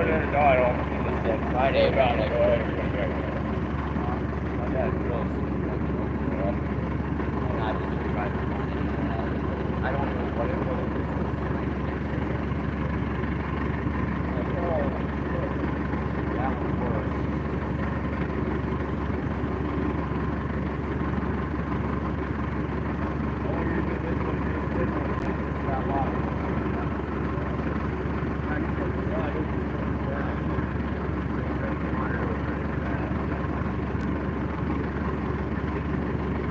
no, I don't. Friday about it. I don't know what it was.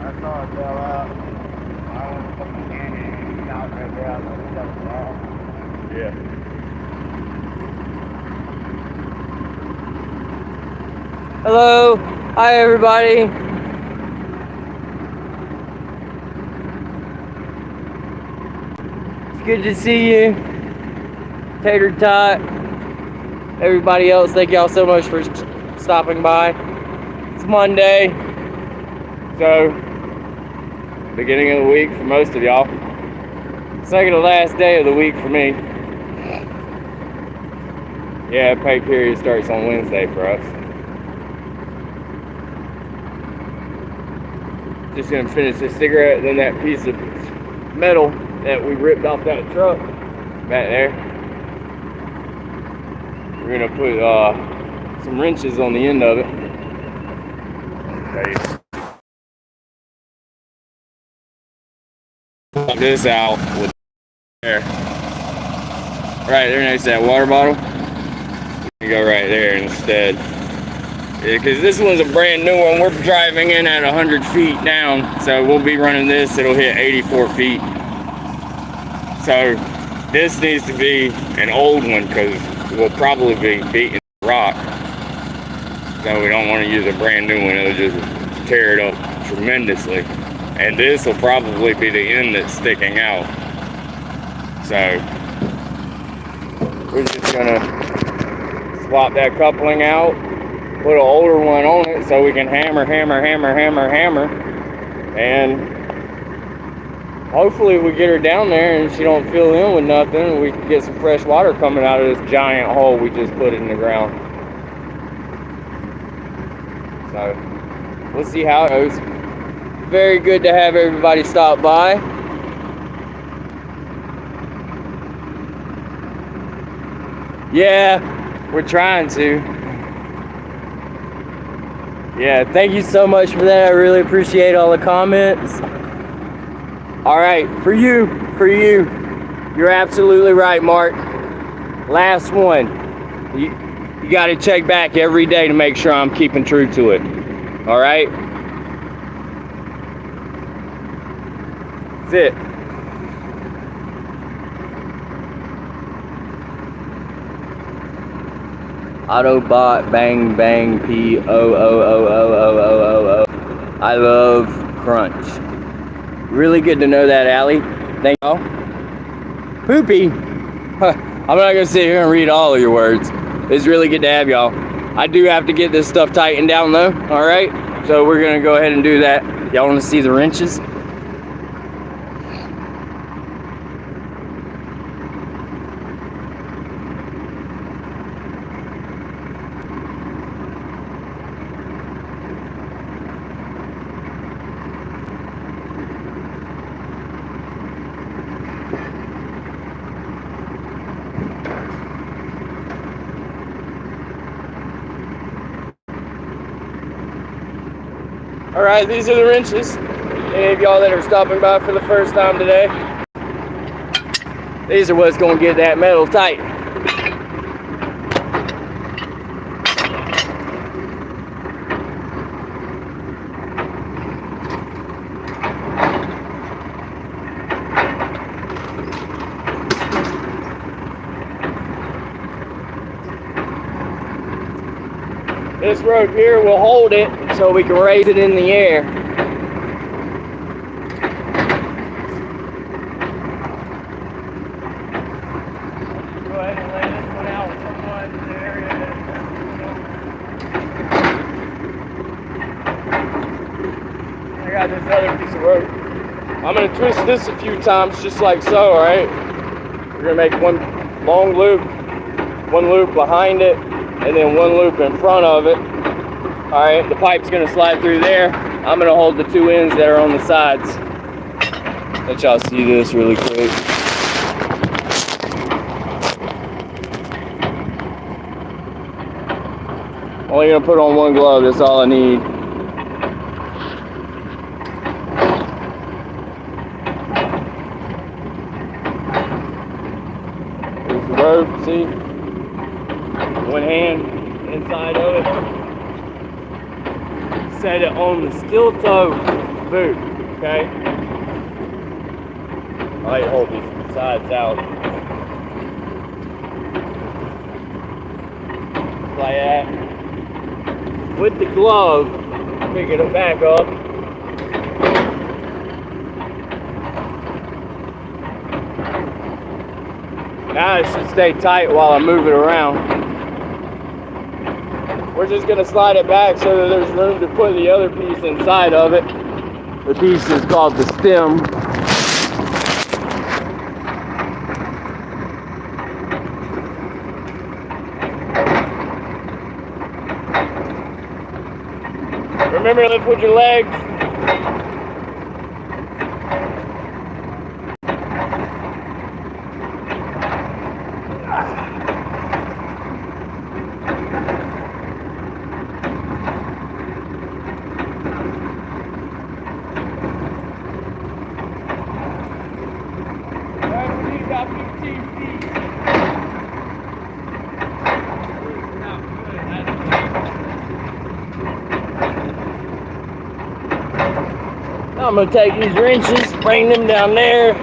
I saw it fell out. I went fucking canyon and out right there. I was like, that was off. Yeah. Hello. Hi, everybody. It's good to see you. Tater Tot. Everybody else, thank y'all so much for stopping by. It's Monday. So, beginning of the week for most of y'all. Second to last day of the week for me. Yeah, pay period starts on Wednesday for us. Just gonna finish this cigarette and then that piece of metal that we ripped off that truck back there. We're gonna put some wrenches on the end of it. Pop this out with there. Right there next to that water bottle. You go right there instead. Because this one's a brand new one. We're driving in at 100 feet down, so we'll be running this. It'll hit 84 feet. So this needs to be an old one because we'll probably be beating rock. So we don't want to use a brand new one. It'll just tear it up tremendously. And this will probably be the end that's sticking out. So we're just gonna swap that coupling out, put an older one on it so we can hammer, and hopefully we get her down there and she don't fill in with nothing and we can get some fresh water coming out of this giant hole we just put in the ground. So we'll see how it goes. Very good to have everybody stop by. Yeah, we're trying to. Yeah, thank you so much for that. I really appreciate all the comments. All right, for you. You're absolutely right, Mark. Last one. You got to check back every day to make sure I'm keeping true to it. All right? That's it. Autobot bang bang POOOOOOOO. I love crunch. Really good to know that, Allie. Thank y'all. Poopy. I'm not gonna sit here and read all of your words. It's really good to have y'all. I do have to get this stuff tightened down though. All right. So we're gonna go ahead and do that. Y'all want to see the wrenches? All right, these are the wrenches. Any of y'all that are stopping by for the first time today, these are what's gonna get that metal tight. This rope here will hold it so we can raise it in the air. Go ahead and lay this one out somewhat in the area. I got this other piece of rope. I'm going to twist this a few times just like so, alright? We're going to make one long loop. one loop behind it, and then one loop in front of it. All right, the pipe's gonna slide through there. I'm gonna hold the two ends that are on the sides. Let y'all see this really quick. Only gonna put on one glove, that's all I need. There's the rope, see? One hand inside of it. Set it on the steel toe boot, okay? I like to hold these sides out. Like that. With the glove, pick it back up. Now it should stay tight while I move it around. We're just gonna slide it back so that there's room to put the other piece inside of it. The piece is called the stem. Remember to lift with your legs. I'm gonna take these wrenches, bring them down there.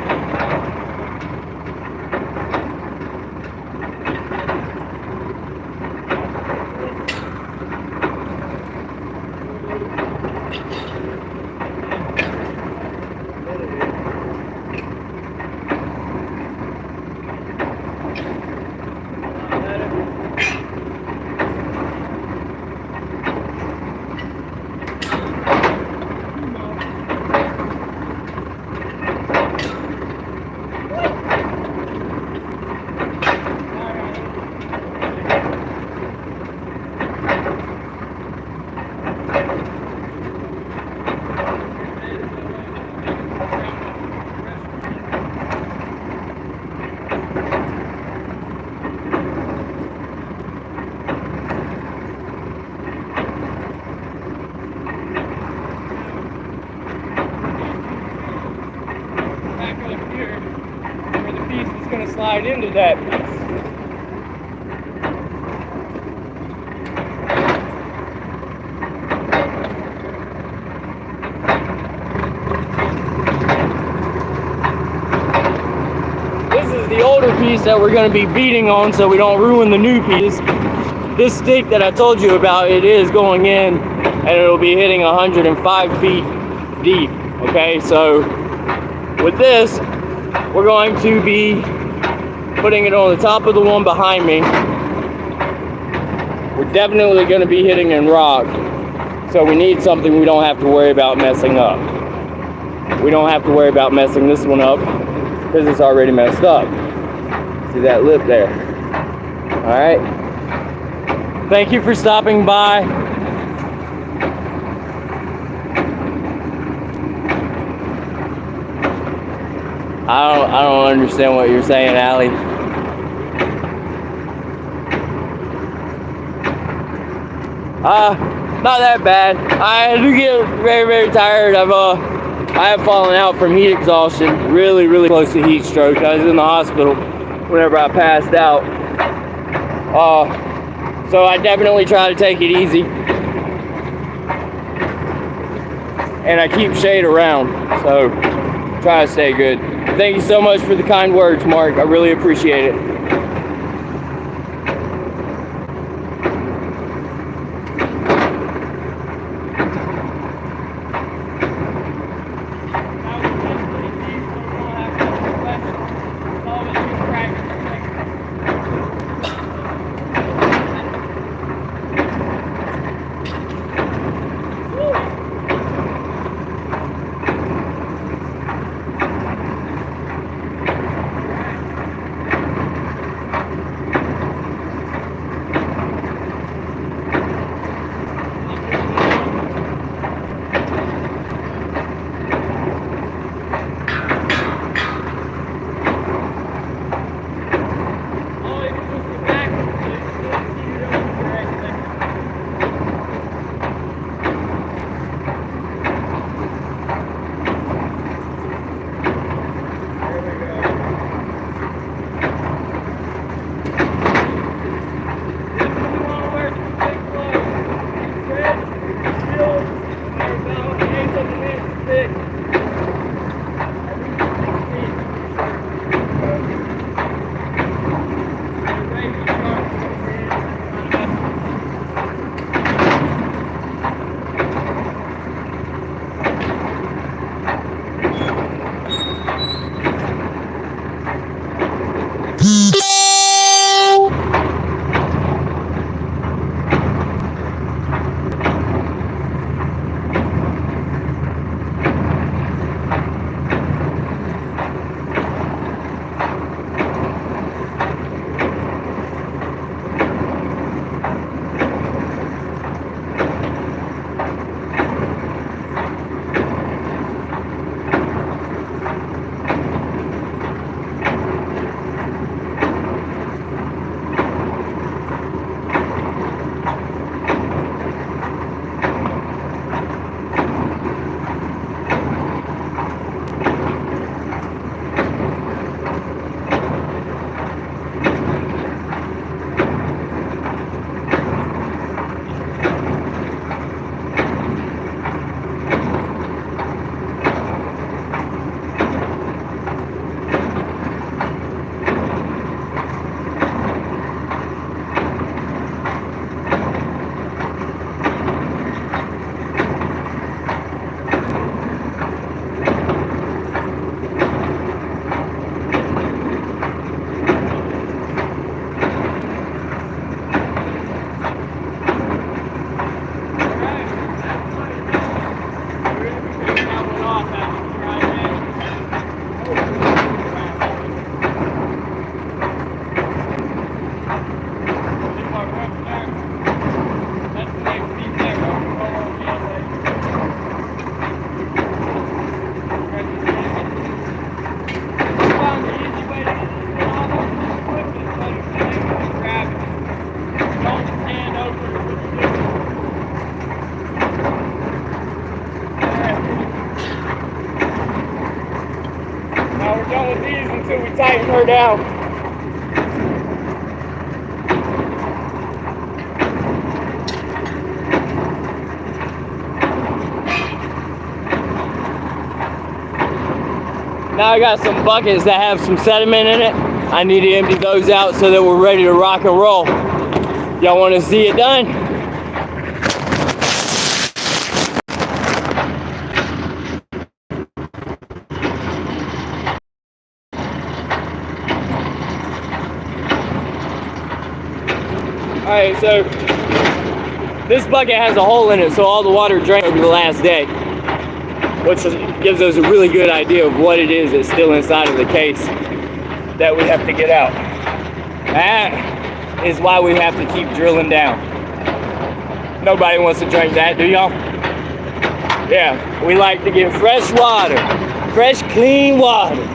Slide into that piece. This is the older piece that we're going to be beating on so we don't ruin the new piece. This stick that I told you about, it is going in and it'll be hitting 105 feet deep. Okay, so with this, we're going to be putting it on the top of the one behind me. We're definitely going to be hitting in rock, so we need something we don't have to worry about messing up. We don't have to worry about messing this one up because it's already messed up. See that lip there? Alright. Thank you for stopping by. I don't understand what you're saying, Allie. Not that bad. I do get very, very tired. I have fallen out from heat exhaustion. Really, really close to heat stroke. I was in the hospital whenever I passed out. So I definitely try to take it easy. And I keep shade around, so try to stay good. Thank you so much for the kind words, Mark. I really appreciate it. until we tighten her down. Now I got some buckets that have some sediment in it. I need to empty those out so that we're ready to rock and roll. Y'all want to see it done? Alright, so this bucket has a hole in it so all the water drained over the last day, which gives us a really good idea of what it is that's still inside of the case that we have to get out. That is why we have to keep drilling down. Nobody wants to drink that, do y'all? Yeah, we like to get fresh water, fresh, clean water.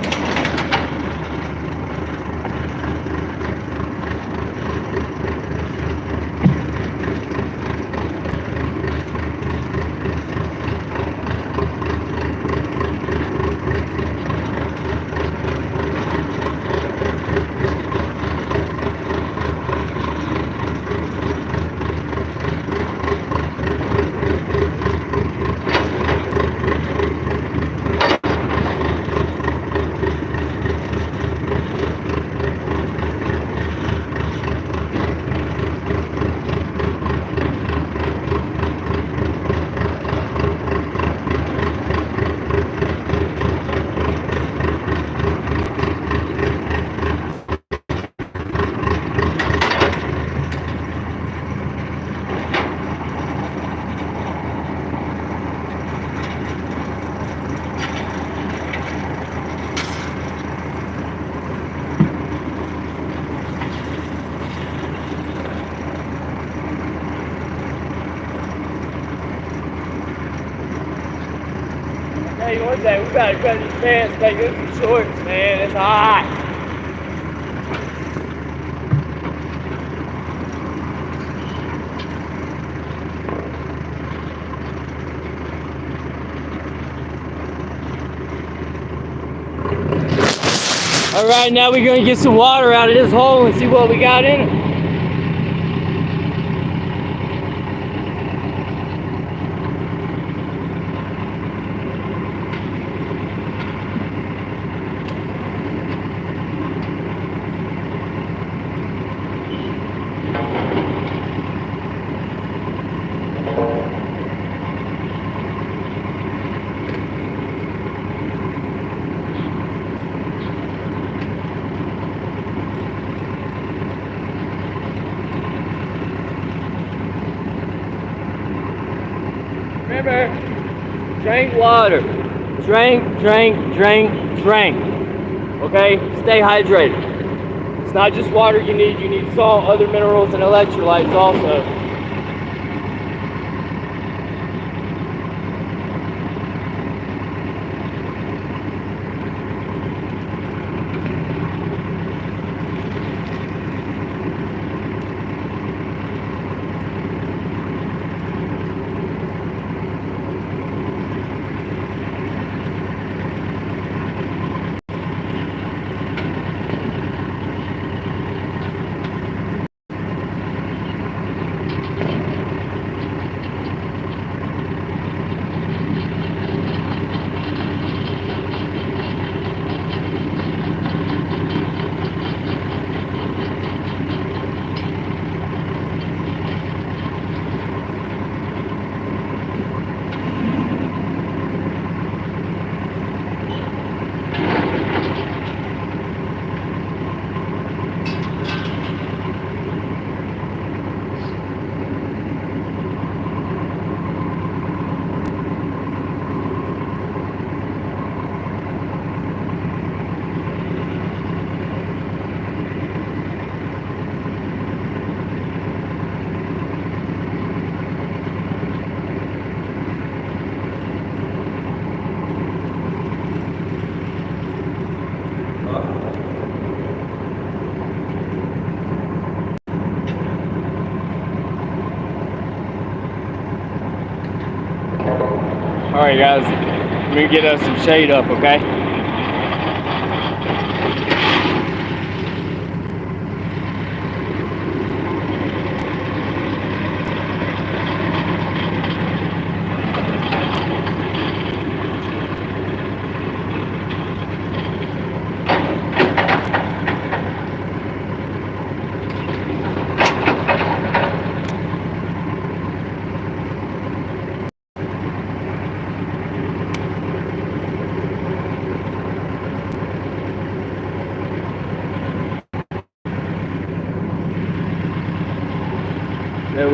Hey, one day we gotta cut these pants, make them some shorts, man. It's hot. All right, now we're gonna get some water out of this hole and see what we got in it. Remember, drink water. Drink, drink, drink, drink. Okay? Stay hydrated. It's not just water you need salt, other minerals, and electrolytes also. Alright guys, let me get us some shade up, okay?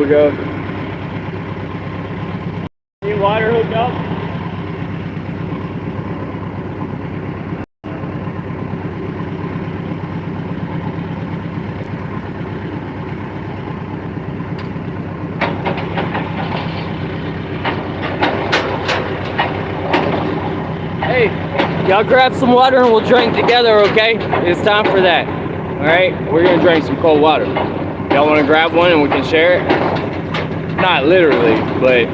we go. Need water hooked up? Hey, y'all grab some water and we'll drink together, okay? It's time for that. Alright? We're gonna drink some cold water. Y'all wanna grab one and we can share it? Not literally, but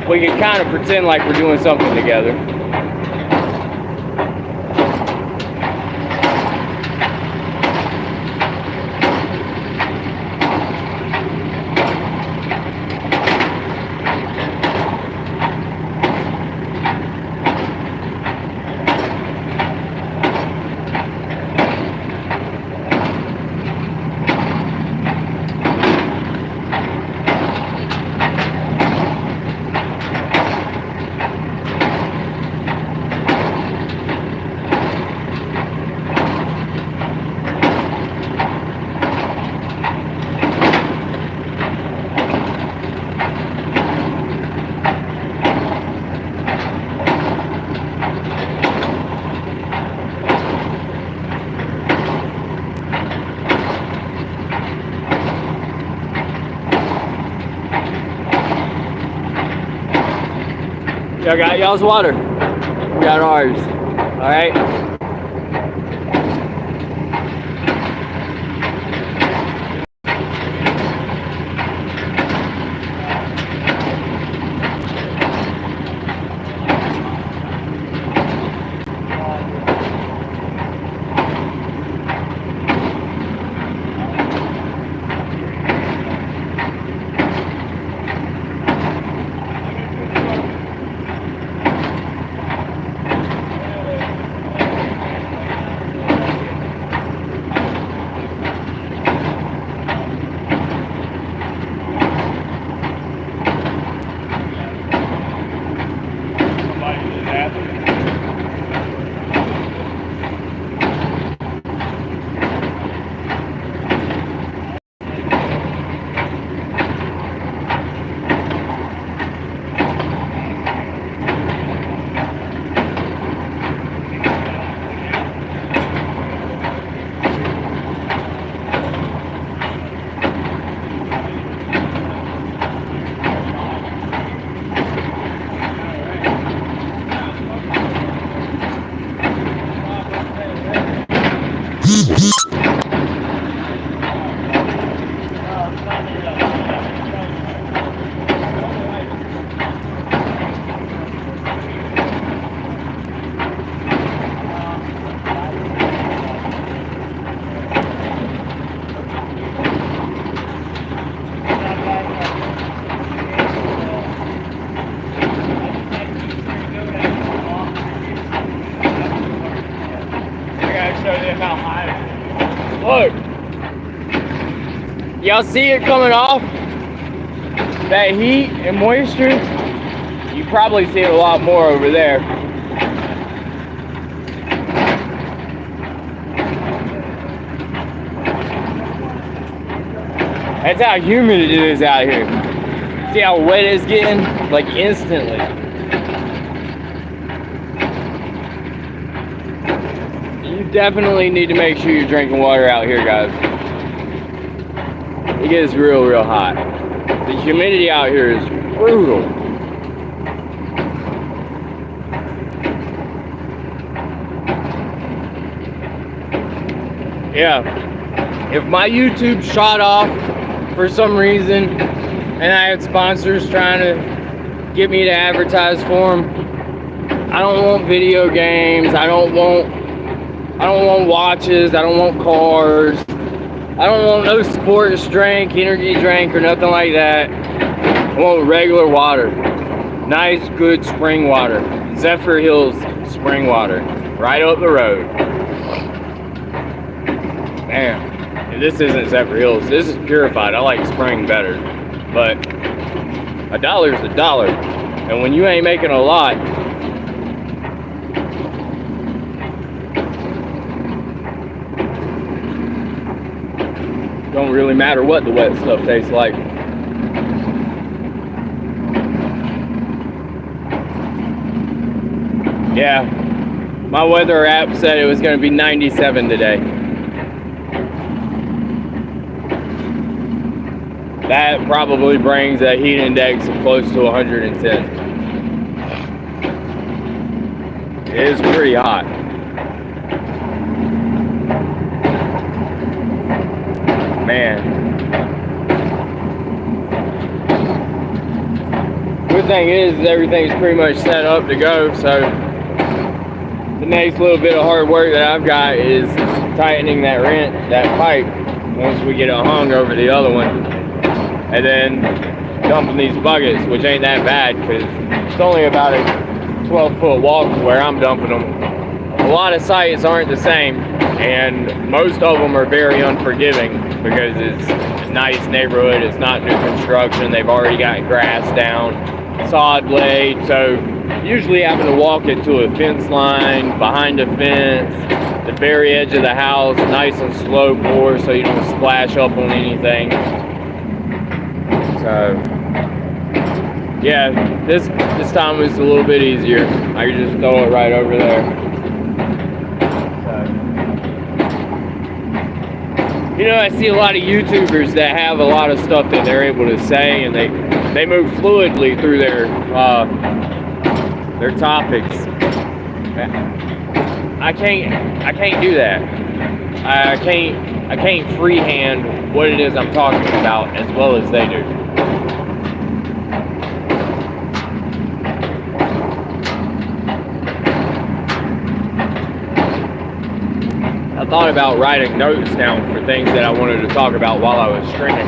we can kind of pretend like we're doing something together. Y'all got y'all's water. We got ours. Alright? Look, y'all see it coming off? That heat and moisture? You probably see it a lot more over there. That's how humid it is out here. See how wet it's getting? Like instantly. You definitely need to make sure you're drinking water out here, guys. It gets real, real hot. The humidity out here is brutal. Yeah. If my YouTube shot off for some reason and I had sponsors trying to get me to advertise for them, I don't want video games. I don't want watches. I don't want cars. I don't want no sports drink, energy drink, or nothing like that. I want regular water. Nice, good spring water. Zephyrhills spring water. Right up the road. Man, this isn't Zephyrhills. This is purified. I like spring better. But $1 is $1. And when you ain't making a lot, don't really matter what the wet stuff tastes like. Yeah, my weather app said it was going to be 97 today. That probably brings a heat index of close to 110. It is pretty hot. Man. Good thing is everything's pretty much set up to go, so the next little bit of hard work that I've got is tightening that pipe once we get it hung over the other one, and then dumping these buckets, which ain't that bad because it's only about a 12-foot walk where I'm dumping them. A lot of sites aren't the same, and most of them are very unforgiving because it's a nice neighborhood, it's not new construction, they've already got grass down, sod blade, so usually having to walk it to a fence line, behind a fence, the very edge of the house, nice and slow pour so you don't splash up on anything. So yeah, this time was a little bit easier. I could just throw it right over there. You know, I see a lot of YouTubers that have a lot of stuff that they're able to say, and they move fluidly through their topics. I can't do that. I can't freehand what it is I'm talking about as well as they do. I thought about writing notes down for things that I wanted to talk about while I was stringing.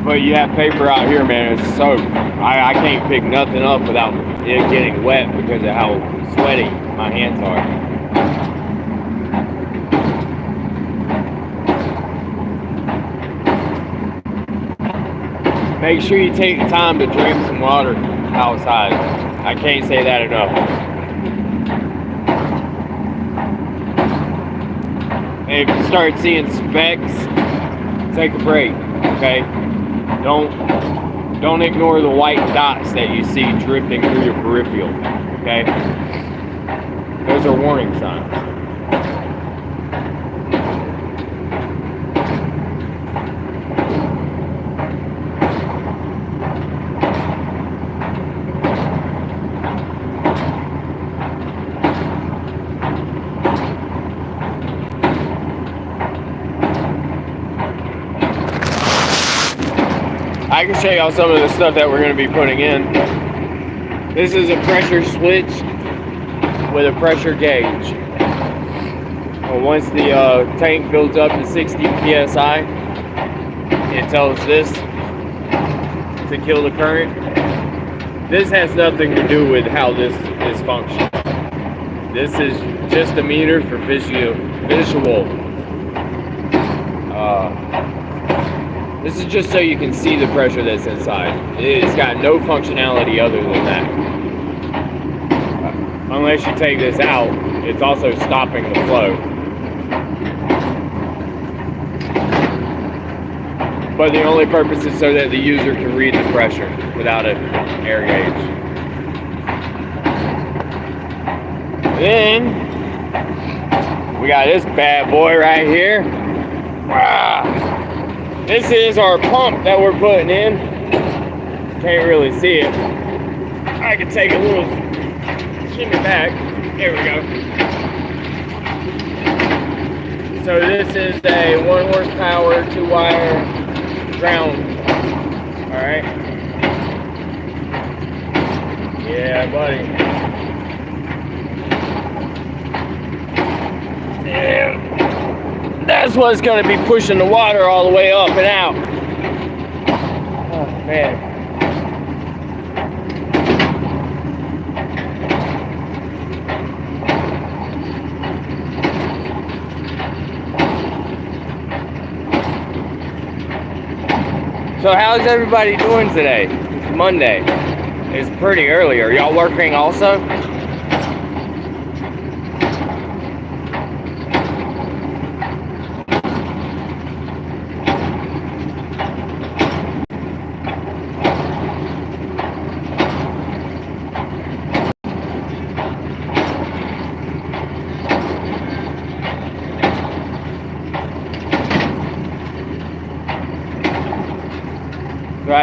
But you have paper out here, man, it's soaked. I can't pick nothing up without it getting wet because of how sweaty my hands are. Make sure you take the time to drink some water outside. I can't say that enough. And if you start seeing specks, take a break, okay? Don't ignore the white dots that you see drifting through your peripheral, okay? Those are warning signs. I can show y'all some of the stuff that we're going to be putting in. This is a pressure switch with a pressure gauge. Well, once the tank builds up to 60 psi, it tells this to kill the current. This has nothing to do with how this functions. This is just a meter for visual. This is just so you can see the pressure that's inside. It's got no functionality other than that. Unless you take this out, it's also stopping the flow. But the only purpose is so that the user can read the pressure without an air gauge. Then, we got this bad boy right here. Wow. This is our pump that we're putting in. Can't really see it. I can take a little shimmy back. There we go. So this is a 1 horsepower, 2-wire ground. Alright. Yeah, buddy. Yeah. That's what's going to be pushing the water all the way up and out. Oh, man. So how's everybody doing today? It's Monday. It's pretty early. Are y'all working also?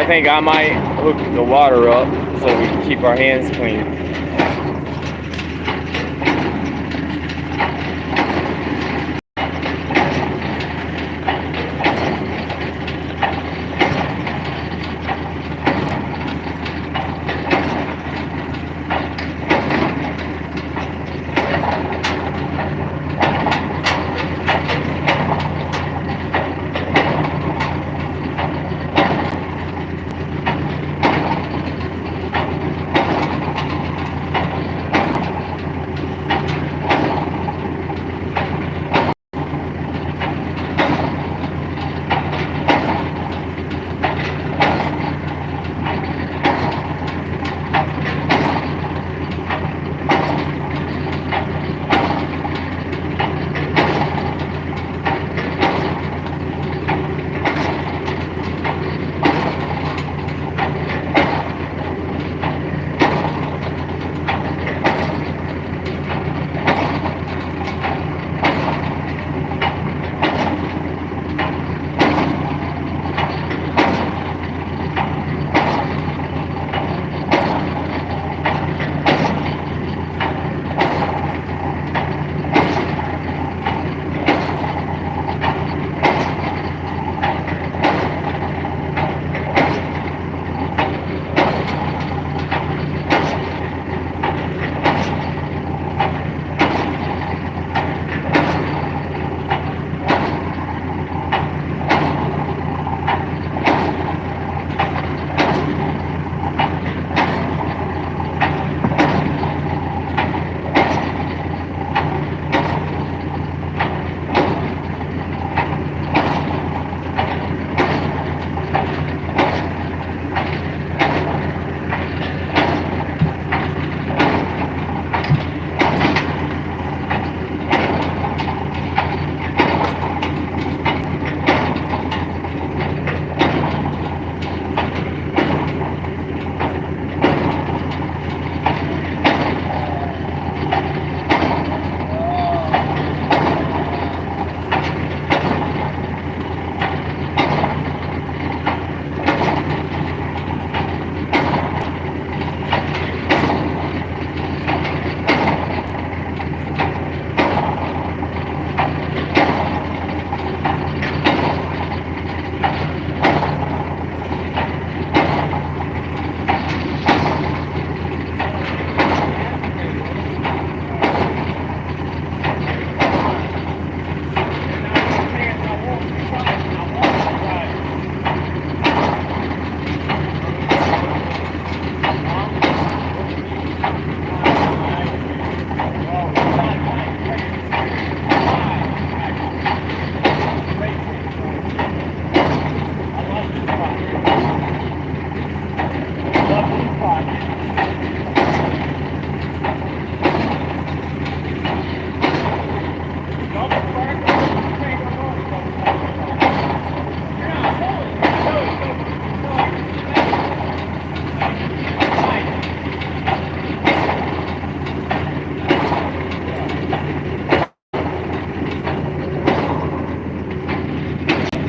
I think I might hook the water up so we can keep our hands clean.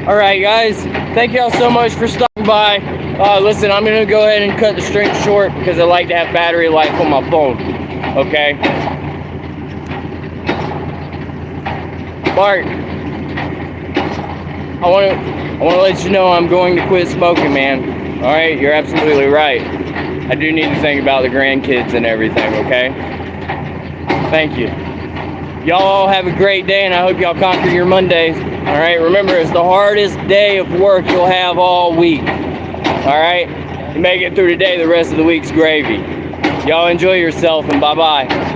All right, guys, thank y'all so much for stopping by. Listen, I'm gonna go ahead and cut the stream short because I like to have battery life on my phone. Okay. Mark, I want to let you know I'm going to quit smoking, man. All right, you're absolutely right. I do need to think about the grandkids and everything. Okay. Thank you. Y'all all have a great day, and I hope y'all conquer your Mondays. All right, remember, it's the hardest day of work you'll have all week. All right, you make it through the day, the rest of the week's gravy. Y'all enjoy yourself, and bye-bye.